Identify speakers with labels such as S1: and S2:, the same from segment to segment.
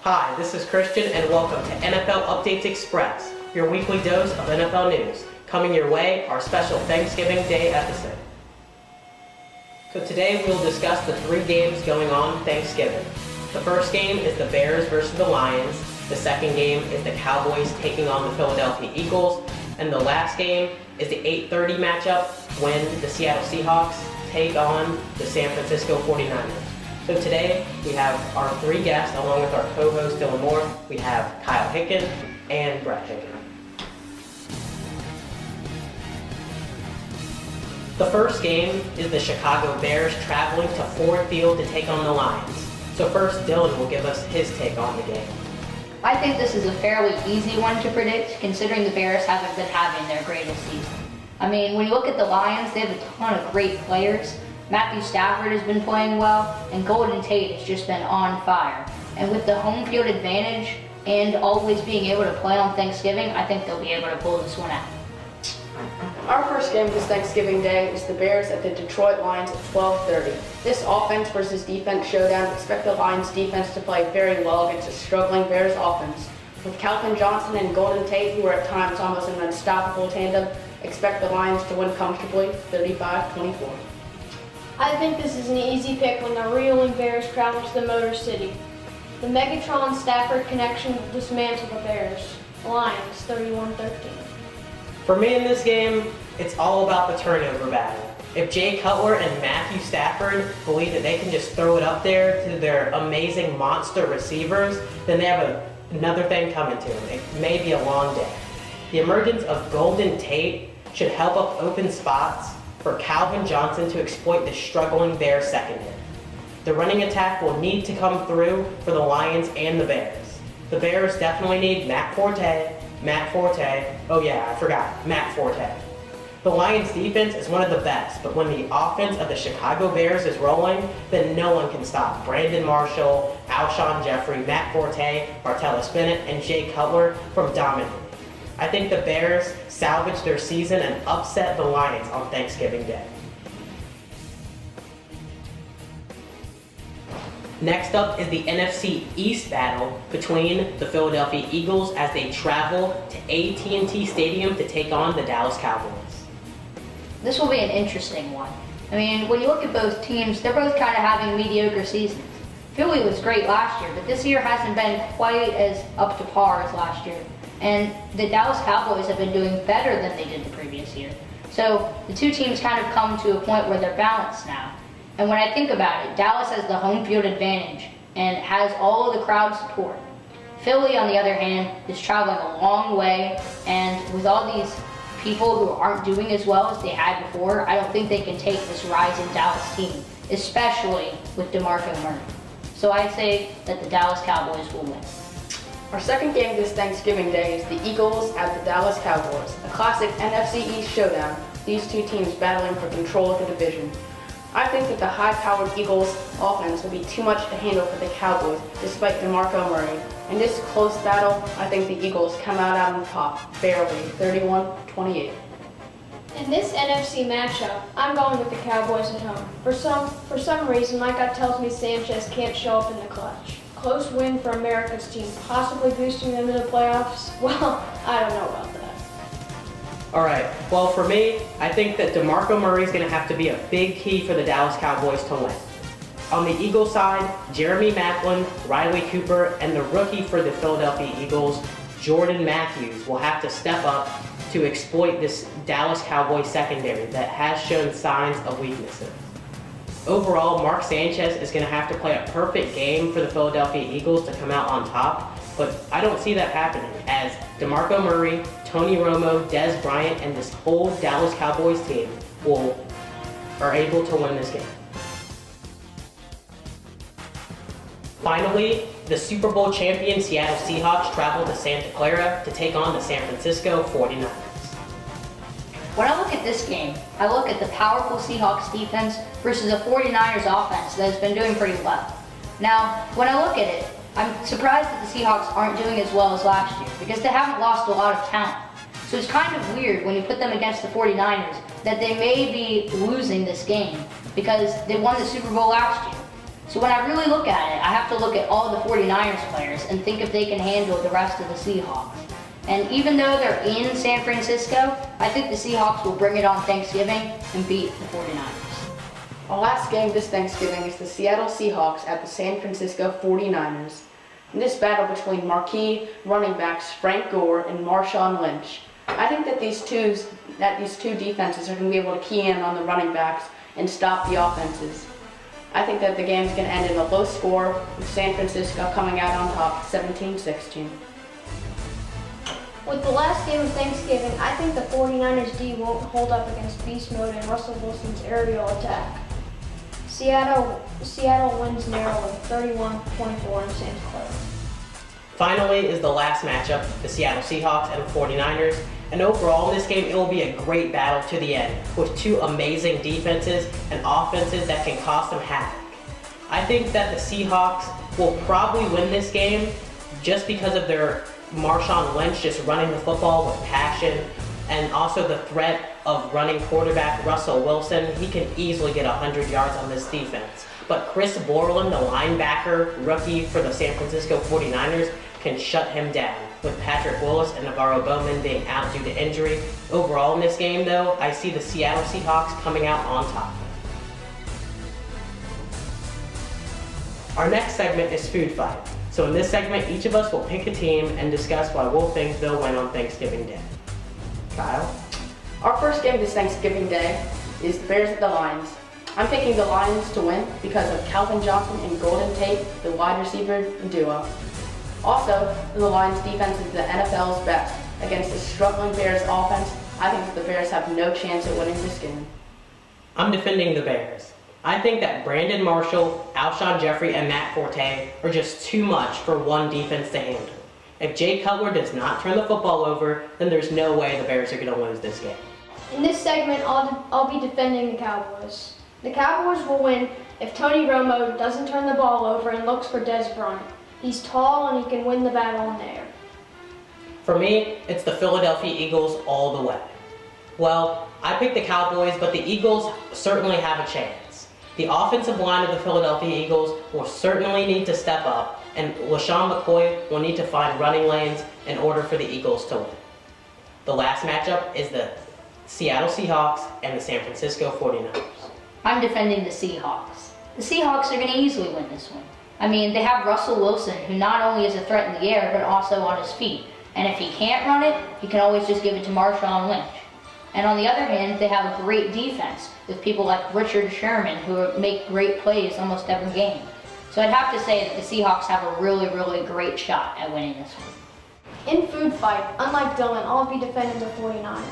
S1: Hi, this is Christian and welcome to NFL Updates Express, your weekly dose of NFL news. Coming your way, our special Thanksgiving Day episode. So today we'll discuss the 3 games going on Thanksgiving. The first game is the Bears versus the Lions. The second game is the Cowboys taking on the Philadelphia Eagles. And the last game is the 8:30 matchup when the Seattle Seahawks take on the San Francisco 49ers. So today we have our 3 guests along with our co-host Dylan Moore. We have Kyle Hicken and Brett Hicken. The first game is the Chicago Bears traveling to Ford Field to take on the Lions. So first Dylan will give us his take on the game.
S2: I think this is a fairly easy one to predict considering the Bears haven't been having their greatest season. I mean, when you look at the Lions, they have a ton of great players. Matthew Stafford has been playing well, and Golden Tate has just been on fire. And with the home field advantage and always being able to play on Thanksgiving, I think they'll be able to pull this one out.
S3: Our first game this Thanksgiving Day is the Bears at the Detroit Lions at 12:30. This offense versus defense showdown, expect the Lions defense to play very well against a struggling Bears offense. With Calvin Johnson and Golden Tate, who are at times almost an unstoppable tandem, expect the Lions to win comfortably, 35-24.
S4: I think this is an easy pick when the reeling Bears travel to the Motor City. The Megatron-Stafford connection will dismantle the Bears. Lions, 31-13.
S1: For me in this game, it's all about the turnover battle. If Jay Cutler and Matthew Stafford believe that they can just throw it up there to their amazing monster receivers, then they have another thing coming to them. It may be a long day. The emergence of Golden Tate should help up open spots for Calvin Johnson to exploit the struggling Bears secondary. The running attack will need to come through for the Lions and the Bears. The Bears definitely need Matt Forte. Oh yeah, I forgot, Matt Forte. The Lions defense is one of the best, but when the offense of the Chicago Bears is rolling, then no one can stop Brandon Marshall, Alshon Jeffrey, Matt Forte, Martellus Bennett, and Jay Cutler from dominating. I think the Bears salvage their season and upset the Lions on Thanksgiving Day. Next up is the NFC East battle between the Philadelphia Eagles as they travel to AT&T Stadium to take on the Dallas Cowboys.
S2: This will be an interesting one. I mean, when you look at both teams, they're both kind of having mediocre seasons. Philly was great last year, but this year hasn't been quite as up to par as last year. And the Dallas Cowboys have been doing better than they did the previous year. So the two teams kind of come to a point where they're balanced now. And when I think about it, Dallas has the home field advantage and has all of the crowd support. Philly, on the other hand, is traveling a long way, and with all these people who aren't doing as well as they had before, I don't think they can take this rising Dallas team, especially with DeMarco Murray. So I'd say that the Dallas Cowboys will win.
S3: Our second game this Thanksgiving Day is the Eagles at the Dallas Cowboys, a classic NFC East showdown, these two teams battling for control of the division. I think that the high-powered Eagles offense will be too much to handle for the Cowboys despite DeMarco Murray. In this close battle, I think the Eagles come out on top, barely, 31-28.
S4: In this NFC matchup, I'm going with the Cowboys at home. For some reason, my gut tells me Sanchez can't show up in the clutch. Close win for America's team, possibly boosting them to the playoffs? Well, I don't know about that.
S1: Alright, well for me, I think that DeMarco Murray is going to have to be a big key for the Dallas Cowboys to win. On the Eagles side, Jeremy Maclin, Riley Cooper, and the rookie for the Philadelphia Eagles, Jordan Matthews, will have to step up to exploit this Dallas Cowboys secondary that has shown signs of weaknesses. Overall, Mark Sanchez is going to have to play a perfect game for the Philadelphia Eagles to come out on top, but I don't see that happening as DeMarco Murray, Tony Romo, Dez Bryant, and this whole Dallas Cowboys team are able to win this game. Finally, the Super Bowl champion Seattle Seahawks travel to Santa Clara to take on the San Francisco 49ers.
S2: When I look at this game, I look at the powerful Seahawks defense versus a 49ers offense that has been doing pretty well. Now, when I look at it, I'm surprised that the Seahawks aren't doing as well as last year because they haven't lost a lot of talent. So it's kind of weird when you put them against the 49ers that they may be losing this game because they won the Super Bowl last year. So when I really look at it, I have to look at all the 49ers players and think if they can handle the rest of the Seahawks. And even though they're in San Francisco, I think the Seahawks will bring it on Thanksgiving and beat the 49ers.
S3: Our last game this Thanksgiving is the Seattle Seahawks at the San Francisco 49ers. In this battle between marquee running backs Frank Gore and Marshawn Lynch, I think that these two defenses are going to be able to key in on the running backs and stop the offenses. I think that the game is going to end in a low score with San Francisco coming out on top 17-16.
S4: With the last game of Thanksgiving, I think the 49ers D won't hold up against beast mode and Russell Wilson's aerial attack. Seattle wins narrowly, 31-24 in St. Clair.
S1: Finally is the last matchup, the Seattle Seahawks and the 49ers. And overall in this game, it will be a great battle to the end, with two amazing defenses and offenses that can cause some havoc. I think that the Seahawks will probably win this game just because of their Marshawn Lynch just running the football with passion, and also the threat of running quarterback Russell Wilson. He can easily get 100 yards on this defense. But Chris Borland, the linebacker rookie for the San Francisco 49ers, can shut him down, with Patrick Willis and Navarro Bowman being out due to injury. Overall in this game, though, I see the Seattle Seahawks coming out on top. Our next segment is Food Fight. So in this segment, each of us will pick a team and discuss why we'll think they'll win on Thanksgiving Day. Kyle?
S3: Our first game this Thanksgiving Day is the Bears at the Lions. I'm picking the Lions to win because of Calvin Johnson and Golden Tate, the wide receiver duo. Also, the Lions defense is the NFL's best. Against the struggling Bears offense, I think that the Bears have no chance at winning this game.
S1: I'm defending the Bears. I think that Brandon Marshall, Alshon Jeffrey, and Matt Forte are just too much for one defense to handle. If Jay Cutler does not turn the football over, then there's no way the Bears are going to lose this game.
S4: In this segment, I'll be defending the Cowboys. The Cowboys will win if Tony Romo doesn't turn the ball over and looks for Dez Bryant. He's tall and he can win the battle in the air.
S1: For me, it's the Philadelphia Eagles all the way. Well, I picked the Cowboys, but the Eagles certainly have a chance. The offensive line of the Philadelphia Eagles will certainly need to step up, and LaShawn McCoy will need to find running lanes in order for the Eagles to win. The last matchup is the Seattle Seahawks and the San Francisco 49ers.
S2: I'm defending the Seahawks. The Seahawks are going to easily win this one. I mean, they have Russell Wilson, who not only is a threat in the air, but also on his feet. And if he can't run it, he can always just give it to Marshawn Lynch. And on the other hand, they have a great defense with people like Richard Sherman, who make great plays almost every game. So I'd have to say that the Seahawks have a really, really great shot at winning this one.
S4: In Food Fight, unlike Dylan, I'll be defending the 49ers.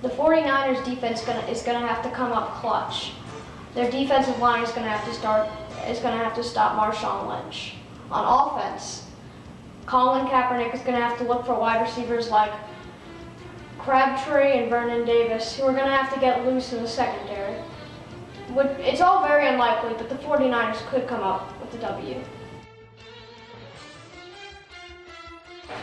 S4: The 49ers defense is gonna have to come up clutch. Their defensive line is gonna have to stop Marshawn Lynch. On offense, Colin Kaepernick is gonna have to look for wide receivers like Crabtree and Vernon Davis, who are gonna have to get loose in the secondary. It's all very unlikely, but the 49ers could come up with the W.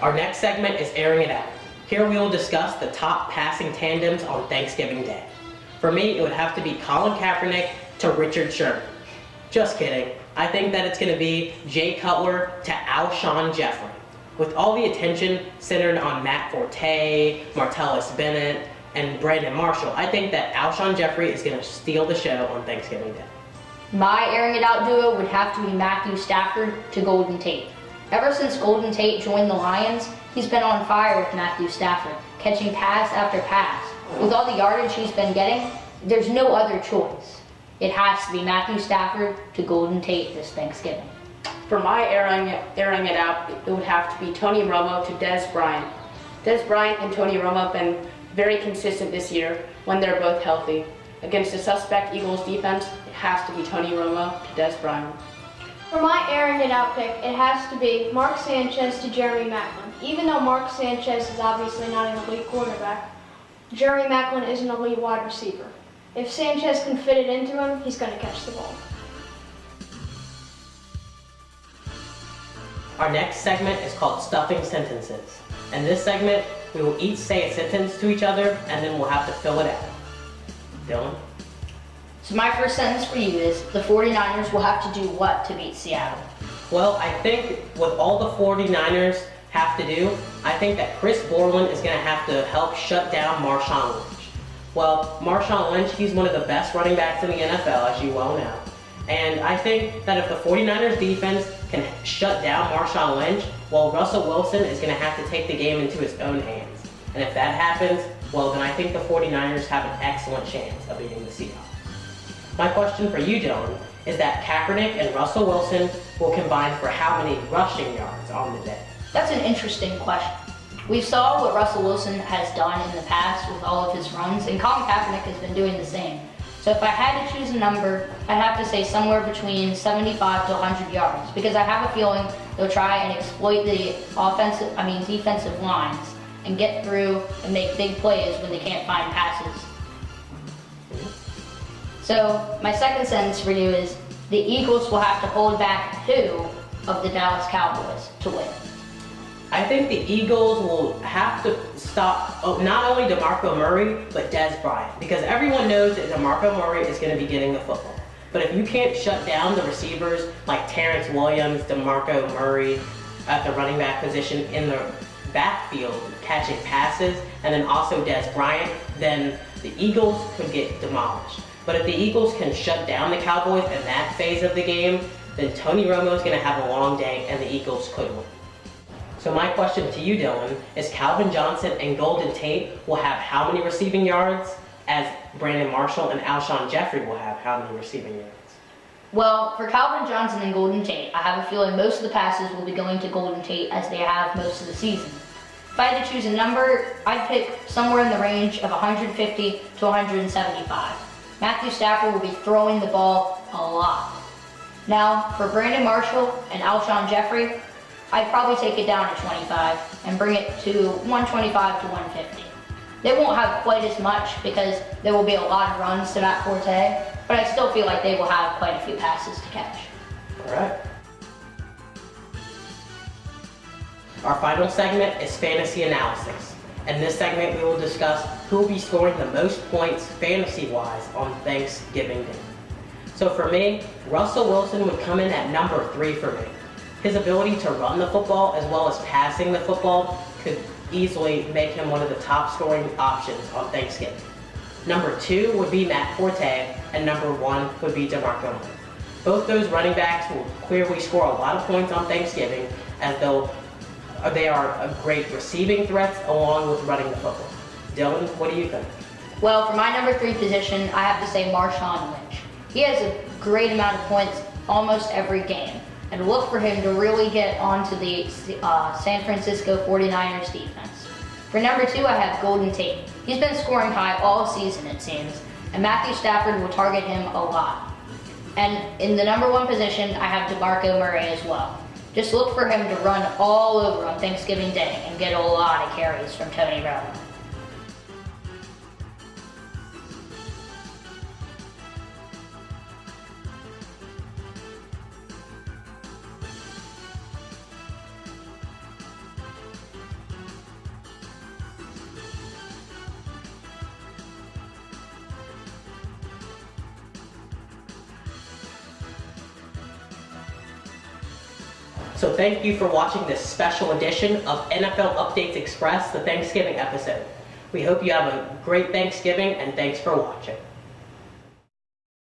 S1: Our next segment is Airing It Out. Here we will discuss the top passing tandems on Thanksgiving Day. For me, it would have to be Colin Kaepernick to Richard Sherman. Just kidding. I think that it's going to be Jay Cutler to Alshon Jeffrey. With all the attention centered on Matt Forte, Martellus Bennett, and Brandon Marshall, I think that Alshon Jeffrey is going to steal the show on Thanksgiving Day.
S2: My airing it out duo would have to be Matthew Stafford to Golden Tate. Ever since Golden Tate joined the Lions, he's been on fire with Matthew Stafford, catching pass after pass. With all the yardage he's been getting, there's no other choice. It has to be Matthew Stafford to Golden Tate this Thanksgiving.
S3: For my airing it out, it would have to be Tony Romo to Dez Bryant. Dez Bryant and Tony Romo have been very consistent this year when they're both healthy. Against the suspect Eagles defense, it has to be Tony Romo to Dez Bryant.
S4: For my airing it out pick, it has to be Mark Sanchez to Jeremy Maclin. Even though Mark Sanchez is obviously not an elite quarterback, Jeremy Maclin is an elite wide receiver. If Sanchez can fit it into him, he's going to catch the ball.
S1: Our next segment is called Stuffing Sentences. In this segment, we will each say a sentence to each other, and then we'll have to fill it out. Dylan?
S2: So my first sentence for you is, the 49ers will have to do what to beat Seattle?
S1: Well, I think what all the 49ers have to do, I think that Chris Borland is going to have to help shut down Marshawn Lynch. Well, Marshawn Lynch, he's one of the best running backs in the NFL, as you well know. And I think that if the 49ers defense can shut down Marshawn Lynch, well, Russell Wilson is going to have to take the game into his own hands. And if that happens, well, then I think the 49ers have an excellent chance of beating the Seahawks. My question for you, Dylan, is that Kaepernick and Russell Wilson will combine for how many rushing yards on the day?
S2: That's an interesting question. We saw what Russell Wilson has done in the past with all of his runs, and Colin Kaepernick has been doing the same. So if I had to choose a number, I'd have to say somewhere between 75 to 100 yards, because I have a feeling they'll try and exploit the defensive lines and get through and make big plays when they can't find passes. So my second sentence for you is, the Eagles will have to hold back who of the Dallas Cowboys to win?
S1: I think the Eagles will have to stop not only DeMarco Murray, but Dez Bryant, because everyone knows that DeMarco Murray is going to be getting the football. But if you can't shut down the receivers like Terrence Williams, DeMarco Murray at the running back position in the backfield catching passes, and then also Dez Bryant, then the Eagles could get demolished. But if the Eagles can shut down the Cowboys in that phase of the game, then Tony Romo's going to have a long day and the Eagles could win. So my question to you, Dylan, is Calvin Johnson and Golden Tate will have how many receiving yards, as Brandon Marshall and Alshon Jeffrey will have how many receiving yards?
S2: Well, for Calvin Johnson and Golden Tate, I have a feeling most of the passes will be going to Golden Tate, as they have most of the season. If I had to choose a number, I'd pick somewhere in the range of 150 to 175. Matthew Stafford will be throwing the ball a lot. Now, for Brandon Marshall and Alshon Jeffrey, I'd probably take it down to 25 and bring it to 125 to 150. They won't have quite as much because there will be a lot of runs to Matt Forte, but I still feel like they will have quite a few passes to catch.
S1: All right. Our final segment is fantasy analysis. In this segment, we will discuss who will be scoring the most points fantasy-wise on Thanksgiving Day. So for me, Russell Wilson would come in at number 3 for me. His ability to run the football as well as passing the football could easily make him one of the top scoring options on Thanksgiving. Number 2 would be Matt Forte, and number 1 would be DeMarco Murray. Both those running backs will clearly score a lot of points on Thanksgiving, as they are great receiving threats along with running the football. Dylan, what do you think?
S2: Well, for my number 3 position, I have to say Marshawn Lynch. He has a great amount of points almost every game, and look for him to really get onto the San Francisco 49ers defense. For number 2, I have Golden Tate. He's been scoring high all season, it seems, and Matthew Stafford will target him a lot. And in the number 1 position, I have DeMarco Murray as well. Just look for him to run all over on Thanksgiving Day and get a lot of carries from Tony Romo.
S1: So thank you for watching this special edition of NFL Updates Express, the Thanksgiving episode. We hope you have a great Thanksgiving, and thanks for watching.